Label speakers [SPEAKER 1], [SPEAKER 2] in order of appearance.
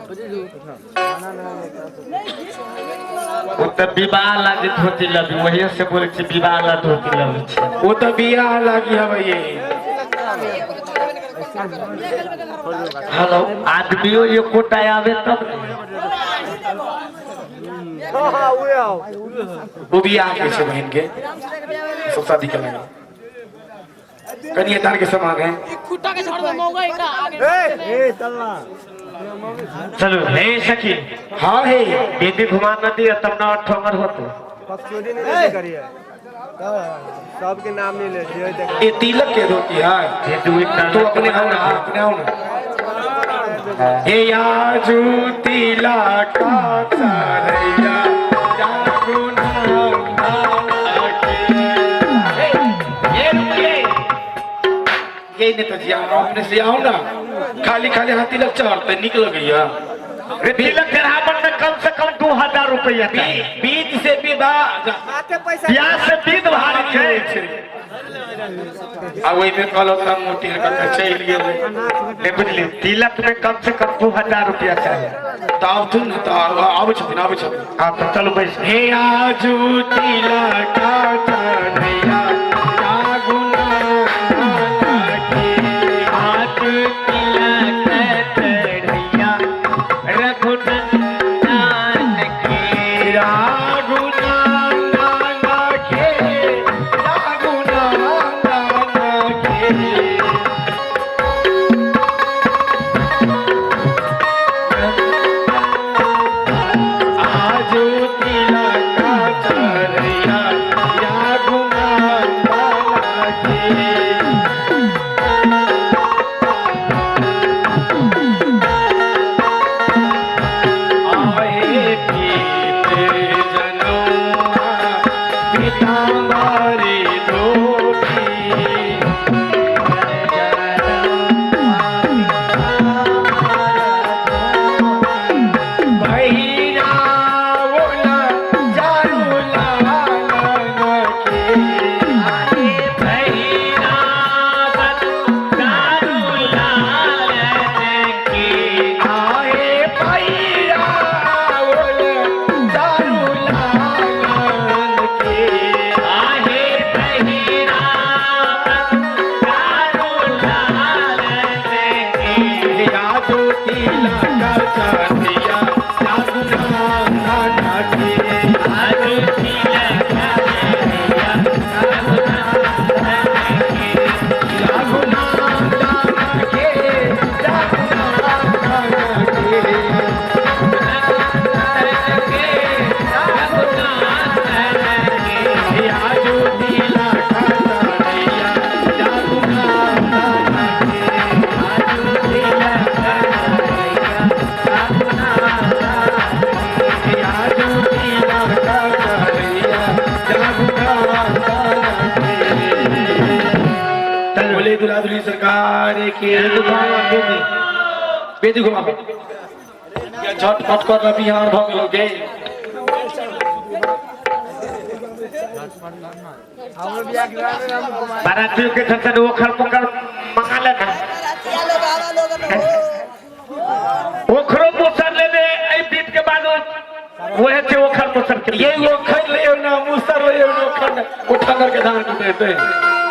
[SPEAKER 1] वो तो विवाह लागे धोती लगी वही से बोले छी विवाह ला धोती लगी
[SPEAKER 2] वो तो बियाह लागी है भैया।
[SPEAKER 1] हेलो आदमियों ये कोटा आवे तब
[SPEAKER 2] वो बियाह के से बहन के सब शादी कर लेंगे कन्यादान के समान है।
[SPEAKER 1] चलो हे सखी
[SPEAKER 2] हाँ है
[SPEAKER 1] बेबी घुमा नदी तब ना ठोंगर होते
[SPEAKER 3] सबके नाम नहीं ले
[SPEAKER 2] ये तिलक के धोती है
[SPEAKER 1] ये तू एक
[SPEAKER 2] तो अपने आओ ना अपने आओ ना। हे आजू तिलक का चरैया जागो ना ये नहीं तो जी अपने से आओ ना खाली खाली हाथ तिलक चढ़ते निकल गया।
[SPEAKER 1] तिलक ग्रामन में कम से कम 2000 रुपया
[SPEAKER 2] बीत से विवाह
[SPEAKER 1] ब्याह से बीत भारी है
[SPEAKER 2] आ वही में कहलो ना मोटी का चल गए
[SPEAKER 1] नहीं बुझली तिलक में कम से कम 2000 रुपया चाहिए
[SPEAKER 2] ताव तुम तो आवे छथिन
[SPEAKER 1] हाँ तो चलो भाई
[SPEAKER 2] हे आजू तिलक का चरैया जागो ना दुलाधुली सरकार के बेदी घुमा या झटपट कर बिहार भ गेलो गे
[SPEAKER 1] बारातियों के घर से ओखर पकड़ मंगा लेना ओखरो पोसर लेने आई बीत के बाद वो है जो ओखर पोसर के
[SPEAKER 2] ये ओखर ले ना मुसर ले ओखर उठा करके धान देते